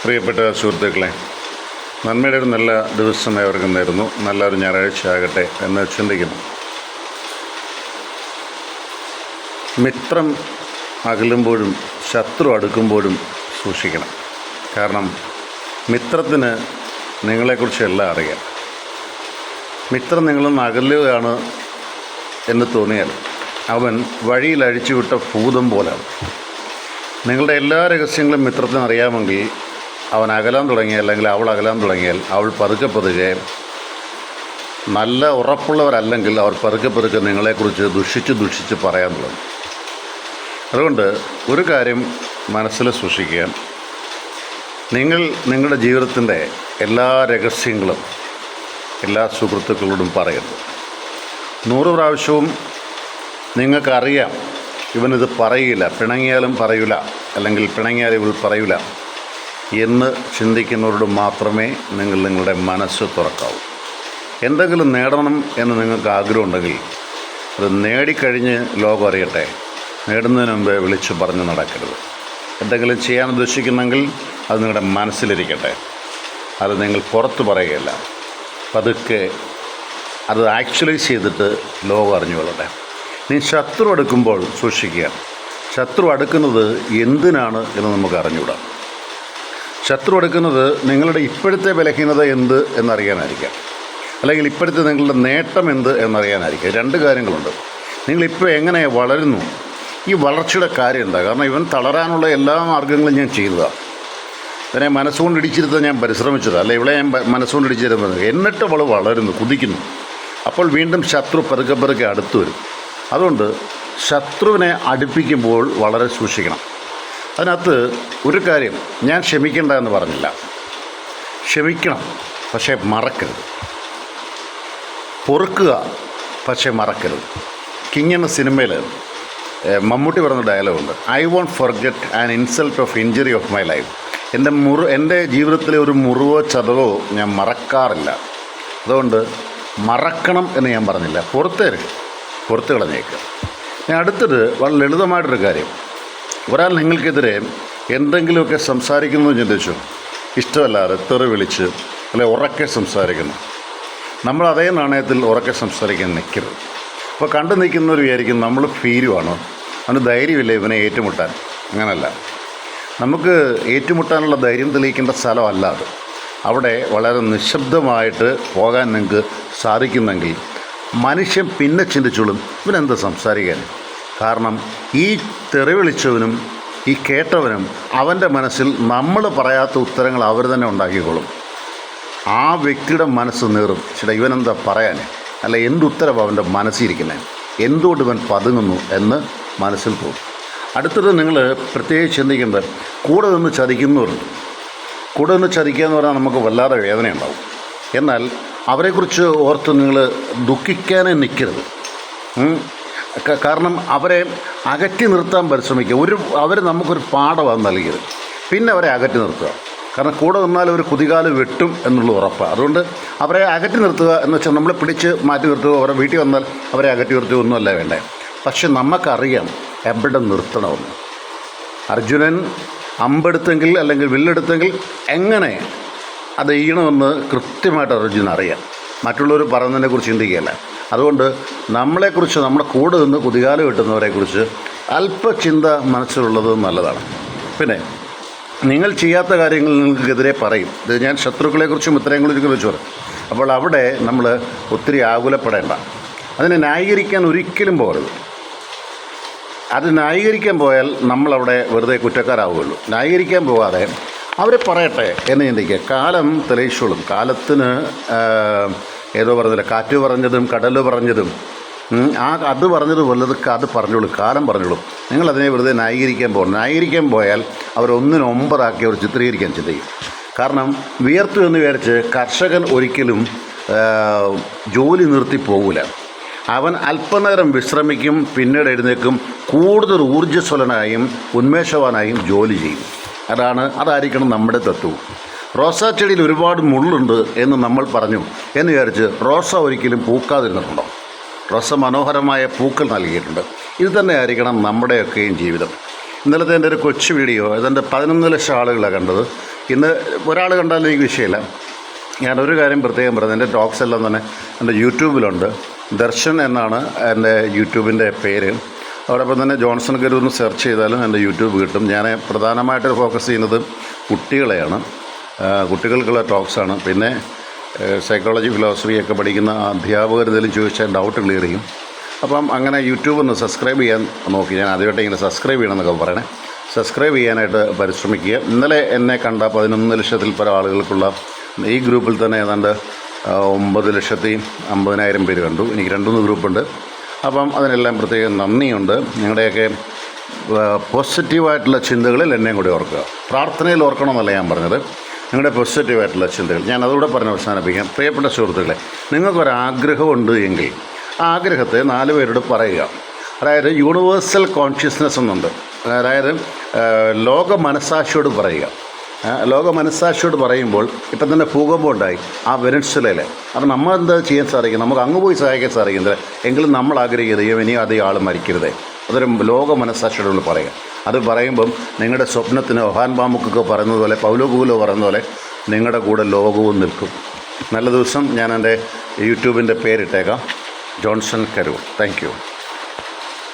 പ്രിയപ്പെട്ട സുഹൃത്തുക്കളെ, നന്മയുടെ ഒരു നല്ല ദിവസം ഏവർക്കും നേരുന്നു. നല്ലൊരു ഞായറാഴ്ച ആകട്ടെ എന്ന് ചിന്തിക്കുന്നു. മിത്രം അകലുമ്പോഴും ശത്രു അടുക്കുമ്പോഴും സൂക്ഷിക്കണം. കാരണം മിത്രത്തിന് നിങ്ങളെക്കുറിച്ച് എല്ലാം അറിയാം. മിത്രം നിങ്ങളിൽ നിന്ന് അകലുകയാണ് എന്ന് തോന്നിയാൽ അവൻ വഴിയിൽ അഴിച്ചുവിട്ട ഭൂതം പോലാണ്. നിങ്ങളുടെ എല്ലാ രഹസ്യങ്ങളും മിത്രത്തിന് അറിയാമെങ്കിൽ അവൻ അകലാൻ തുടങ്ങിയാൽ, അല്ലെങ്കിൽ അവൾ അകലാൻ തുടങ്ങിയാൽ, അവൾ പതുക്കെ പതുക്കെ, നല്ല ഉറപ്പുള്ളവരല്ലെങ്കിൽ അവർ പതുക്കെ നിങ്ങളെക്കുറിച്ച് ദുഷിച്ച് പറയാൻ തുടങ്ങും. അതുകൊണ്ട് ഒരു കാര്യം മനസ്സിൽ സൂക്ഷിക്കുക. നിങ്ങളുടെ ജീവിതത്തിൻ്റെ എല്ലാ രഹസ്യങ്ങളും എല്ലാ സുഹൃത്തുക്കളോടും പറയരുത്. 100 പ്രാവശ്യവും നിങ്ങൾക്കറിയാം ഇവനിത് പറയില്ല, പിണങ്ങിയാലും പറയില്ല, അല്ലെങ്കിൽ പിണങ്ങിയാൽ ഇവൾ പറയില്ല എന്ന് ചിന്തിക്കുന്നവരോട് മാത്രമേ നിങ്ങളുടെ മനസ്സ് തുറക്കാവൂ. എന്തെങ്കിലും നേടണം എന്ന് നിങ്ങൾക്ക് ആഗ്രഹമുണ്ടെങ്കിൽ അത് നേടിക്കഴിഞ്ഞ് ലോകം അറിയട്ടെ. നേടുന്നതിന് മുമ്പേ വിളിച്ചു പറഞ്ഞ് നടക്കരുത്. എന്തെങ്കിലും ചെയ്യാൻ ഉദ്ദേശിക്കുന്നെങ്കിൽ അത് നിങ്ങളുടെ മനസ്സിലിരിക്കട്ടെ. അത് നിങ്ങൾ പുറത്ത് പറയുകയില്ല. പതുക്കെ അത് ആക്ച്വലൈസ് ചെയ്തിട്ട് ലോകം അറിഞ്ഞുകൊള്ളട്ടെ. നീ ശത്രു അടുക്കുമ്പോൾ സൂക്ഷിക്കുക. ശത്രു അടുക്കുന്നത് എന്തിനാണ് എന്ന് നമുക്ക് അറിഞ്ഞുകൂടാ. ശത്രു എടുക്കുന്നത് നിങ്ങളുടെ ഇപ്പോഴത്തെ ബലഹീനത എന്ത് എന്നറിയാനായിരിക്കാം, അല്ലെങ്കിൽ ഇപ്പോഴത്തെ നിങ്ങളുടെ നേട്ടം എന്ത് എന്നറിയാനായിരിക്കാം. 2 കാര്യങ്ങളുണ്ട്. നിങ്ങളിപ്പോൾ എങ്ങനെ വളരുന്നു, ഈ വളർച്ചയുടെ കാര്യം എന്താ? കാരണം ഇവൻ തളരാനുള്ള എല്ലാ മാർഗ്ഗങ്ങളും ഞാൻ ചെയ്തതാണ്. ഇവനെ മനസ്സുകൊണ്ട് ഇടിച്ചിരുത്താൻ ഞാൻ പരിശ്രമിച്ചത്, അല്ല ഇവളെ ഞാൻ മനസ്സുകൊണ്ട് ഇടിച്ചിരുന്നത്. എന്നിട്ട് അവൾ വളരുന്നു, കുതിക്കുന്നു. അപ്പോൾ വീണ്ടും ശത്രു പതുക്കെ അടുത്തു വരും. അതുകൊണ്ട് ശത്രുവിനെ അടുപ്പിക്കുമ്പോൾ വളരെ സൂക്ഷിക്കണം. അതിനകത്ത് ഒരു കാര്യം, ഞാൻ ക്ഷമിക്കേണ്ട എന്ന് പറഞ്ഞില്ല. ക്ഷമിക്കണം, പക്ഷേ മറക്കരുത്. പൊറുക്കുക, പക്ഷേ മറക്കരുത്. കിങ് എന്ന സിനിമയിൽ മമ്മൂട്ടി പറഞ്ഞ ഡയലോഗുണ്ട്, I won't forget an insult of injury of my life. എൻ്റെ ജീവിതത്തിലെ ഒരു മുറിവോ ചതവോ ഞാൻ മറക്കാറില്ല. അതുകൊണ്ട് മറക്കണം എന്ന് ഞാൻ പറഞ്ഞില്ല. പുറത്ത് കളഞ്ഞേക്കുക. ഞാൻ അടുത്തത് വളരെ ലളിതമായിട്ടൊരു കാര്യം. ഒരാൾ നിങ്ങൾക്കെതിരെ എന്തെങ്കിലുമൊക്കെ സംസാരിക്കുന്നു ചിന്തിച്ചു, ഇഷ്ടമല്ലാതെ തെറി വിളിച്ച് അല്ലെ ഉറക്കെ സംസാരിക്കുന്നു. നമ്മൾ അതേ നാണയത്തിൽ ഉറക്കെ സംസാരിക്കാൻ നിൽക്കരുത്. അപ്പോൾ കണ്ടു നിൽക്കുന്നവർ വിചാരിക്കും നമ്മൾ ഭീരുവാണ്, അവന് ധൈര്യമില്ല ഇവനെ ഏറ്റുമുട്ടാൻ. അങ്ങനല്ല. നമുക്ക് ഏറ്റുമുട്ടാനുള്ള ധൈര്യം തെളിയിക്കേണ്ട സ്ഥലമല്ല അത്. അവിടെ വളരെ നിശബ്ദമായിട്ട് പോകാൻ നിങ്ങൾക്ക് സാധിക്കുന്നെങ്കിൽ മനുഷ്യൻ പിന്നെ ചിന്തിച്ചോളും ഇവനെന്താ സംസാരിക്കാൻ. കാരണം ഈ തെറി വിളിച്ചവനും ഈ കേട്ടവനും അവൻ്റെ മനസ്സിൽ നമ്മൾ പറയാത്ത ഉത്തരങ്ങൾ അവർ തന്നെ ഉണ്ടാക്കിക്കോളും. ആ വ്യക്തിയുടെ മനസ്സ് നേറും, ചേട്ടാ ഇവനെന്താ പറയാൻ, അല്ല എന്തുത്തരവ് അവൻ്റെ മനസ്സിരിക്കുന്നത്, എന്തുകൊണ്ട് ഇവൻ പതുങ്ങുന്നു എന്ന് മനസ്സിൽ തോന്നും. അടുത്തത് നിങ്ങൾ പ്രത്യേകിച്ച് ചിന്തിക്കേണ്ടത്, കൂടെ നിന്ന് ചതിക്കുന്നവരുണ്ട്. കൂടെ നിന്ന് ചതിക്കുക എന്ന് പറഞ്ഞാൽ നമുക്ക് വല്ലാതെ വേദനയുണ്ടാവും. എന്നാൽ അവരെക്കുറിച്ച് ഓർത്ത് നിങ്ങൾ ദുഃഖിക്കാനേ നിൽക്കരുത്. കാരണം അവരെ അകറ്റി നിർത്താൻ പരിശ്രമിക്കുക. അവർ നമുക്കൊരു പാഠമാണ് നൽകിയത്. പിന്നെ അവരെ അകറ്റി നിർത്തുക. കാരണം കൂടെ നിന്നാൽ ഒരു കുതികാല് വെട്ടും എന്നുള്ള ഉറപ്പാണ്. അതുകൊണ്ട് അവരെ അകറ്റി നിർത്തുക എന്ന് വെച്ചാൽ നമ്മളെ പിടിച്ച് മാറ്റി നിർത്തുക. അവരെ വീട്ടിൽ വന്നാൽ അവരെ അകറ്റി നിർത്തുക ഒന്നുമല്ല വേണ്ടേ. പക്ഷെ നമുക്കറിയാം എവിടെ നിർത്തണമെന്ന്. അർജുനൻ അമ്പെടുത്തെങ്കിൽ അല്ലെങ്കിൽ വില്ലെടുത്തെങ്കിൽ എങ്ങനെ അത് ചെയ്യണമെന്ന് കൃത്യമായിട്ട് അർജുനൻ അറിയാം. മറ്റുള്ളവർ പറയുന്നതിനെക്കുറിച്ച് ചിന്തിക്കുകയല്ല. അതുകൊണ്ട് നമ്മളെക്കുറിച്ച്, നമ്മുടെ കൂടെ നിന്ന് കുതികാല് വെട്ടുന്നവരെക്കുറിച്ച് അല്പചിന്ത മനസ്സിലുള്ളത് നല്ലതാണ്. പിന്നെ നിങ്ങൾ ചെയ്യാത്ത കാര്യങ്ങൾ നിങ്ങൾക്കെതിരെ പറയും. ഇത് ഞാൻ ശത്രുക്കളെക്കുറിച്ചും ഇത്രയെക്കുറിച്ചൊക്കെ വെച്ച് പറയും. അപ്പോൾ അവിടെ നമ്മൾ ഒത്തിരി ആകുലപ്പെടേണ്ട. അതിനെ ന്യായീകരിക്കാൻ ഒരിക്കലും പോകരുത്. അത് ന്യായീകരിക്കാൻ പോയാൽ നമ്മളവിടെ വെറുതെ കുറ്റക്കാരാവുകയുള്ളൂ. ന്യായീകരിക്കാൻ പോകാതെ അവർ പറയട്ടെ എന്ന് ചിന്തിക്കുക. കാലം തെളിയിച്ചോളും. കാലത്തിന് ഏതോ പറഞ്ഞില്ല, കാറ്റ് പറഞ്ഞതും കടൽ പറഞ്ഞതും അത് പറഞ്ഞത് വല്ലതൊക്കെ അത് പറഞ്ഞോളും, കാലം പറഞ്ഞോളും. നിങ്ങളതിനെ വെറുതെ ന്യായീകരിക്കാൻ പോകണം. ന്യായീകരിക്കാൻ പോയാൽ അവരൊന്നിനും 9 അവർ ചിത്രീകരിക്കാൻ ചിന്തിക്കും. കാരണം വിയർത്തു എന്ന് വിചാരിച്ച് കർഷകൻ ഒരിക്കലും ജോലി നിർത്തി പോകില്ല. അവൻ അല്പനേരം വിശ്രമിക്കും, പിന്നീട് എഴുന്നേൽക്കും, കൂടുതൽ ഊർജ്ജസ്വലനായും ഉന്മേഷവാനായും ജോലി ചെയ്യും. അതായിരിക്കണം നമ്മുടെ തത്വവും. റോസാ ചെടിയിൽ ഒരുപാട് മുള്ളുണ്ട് എന്ന് നമ്മൾ പറഞ്ഞു എന്ന് വിചാരിച്ച് റോസ ഒരിക്കലും പൂക്കാതിരുന്നിട്ടുണ്ടോ? റോസ മനോഹരമായ പൂക്കൾ നൽകിയിട്ടുണ്ട്. ഇത് തന്നെ ആയിരിക്കണം നമ്മുടെയൊക്കെയും ജീവിതം. ഇന്നലത്തെ എൻ്റെ ഒരു കൊച്ചു വീഡിയോ അതെൻ്റെ 11 ലക്ഷം ആളുകളാണ് കണ്ടത്. ഇന്ന് ഒരാൾ കണ്ടാലും എനിക്ക് വിഷയമില്ല. ഞാനൊരു കാര്യം പ്രത്യേകം പറയുന്നത്, എൻ്റെ ടോക്സ് എല്ലാം തന്നെ എൻ്റെ യൂട്യൂബിലുണ്ട്. ദർശൻ എന്നാണ് എൻ്റെ യൂട്യൂബിൻ്റെ പേര്. അതോടൊപ്പം തന്നെ ജോൺസൺ കരൂർ എന്ന് സെർച്ച് ചെയ്താലും എൻ്റെ യൂട്യൂബ് കിട്ടും. ഞാൻ പ്രധാനമായിട്ട് ഫോക്കസ് ചെയ്യുന്നത് കുട്ടികളെയാണ്, കുട്ടികൾക്കുള്ള ടോക്സാണ്. പിന്നെ സൈക്കോളജി ഫിലോസഫിയൊക്കെ പഠിക്കുന്ന അധ്യാപകർ എന്തെങ്കിലും ചോദിച്ചാൽ ഡൗട്ട് ക്ലിയർ ചെയ്യും. അപ്പം അങ്ങനെ യൂട്യൂബ് ഒന്ന് സബ്സ്ക്രൈബ് ചെയ്യാൻ നോക്കി. ഞാൻ ആദ്യമായിട്ട് ഇങ്ങനെ സബ്സ്ക്രൈബ് ചെയ്യണമെന്നൊക്കെ പറയണേ. സബ്സ്ക്രൈബ് ചെയ്യാനായിട്ട് പരിശ്രമിക്കുക. ഇന്നലെ എന്നെ കണ്ട 11 ലക്ഷത്തിൽ പരം ആളുകൾക്കുള്ള ഈ ഗ്രൂപ്പിൽ തന്നെ ഏതാണ്ട് 9,50,000 പേര് കണ്ടു. എനിക്ക് 2-3 ഗ്രൂപ്പുണ്ട്. അപ്പം അതിനെല്ലാം പ്രത്യേകം നന്ദിയുണ്ട്. നിങ്ങളുടെയൊക്കെ പോസിറ്റീവായിട്ടുള്ള ചിന്തകളിൽ എന്നെയും കൂടി ഓർക്കുക. പ്രാർത്ഥനയിൽ ഓർക്കണമെന്നല്ല ഞാൻ പറഞ്ഞത്, നിങ്ങളുടെ പോസിറ്റീവായിട്ടുള്ള ചിന്തകൾ. ഞാൻ അതുകൂടെ പറഞ്ഞ് അവസാനിപ്പിക്കാം. പ്രിയപ്പെട്ട സുഹൃത്തുക്കളെ, നിങ്ങൾക്കൊരാഗ്രഹമുണ്ട് എങ്കിൽ ആ ആഗ്രഹത്തെ 4 പേരോട് പറയുക. അതായത് യൂണിവേഴ്സൽ കോൺഷ്യസ്നെസ് എന്നുണ്ട്. അതായത് ലോക മനസ്സാക്ഷിയോട് പറയുക. ലോക മനസ്സാക്ഷിയോട് പറയുമ്പോൾ ഇപ്പം തന്നെ ഭൂകമ്പം ഉണ്ടായി ആ വെനസ്വേലയിൽ. അത് നമ്മളെന്താ ചെയ്യാൻ സാധിക്കും? നമുക്ക് അങ്ങ് പോയി സഹായിക്കാൻ സാധിക്കുന്നത്. എങ്കിലും നമ്മൾ ആഗ്രഹിക്കുന്നത് ഇനി അധികം ആൾ മരിക്കരുതേ. അതൊരു ലോക മനസ്സാക്ഷിയോട് പറയുക. അത് പറയുമ്പം നിങ്ങളുടെ സ്വപ്നത്തിന് ഒഹാൻ ബാമുക്കൊക്കെ പറയുന്നത് പോലെ, പൗലോ കൂലോ പറയുന്ന പോലെ നിങ്ങളുടെ കൂടെ ലോകവും നിൽക്കും. നല്ല ദിവസം. ഞാൻ എൻ്റെ യൂട്യൂബിൻ്റെ പേരിട്ടേക്കാം, ജോൺസൺ കരൂർ. Thank U.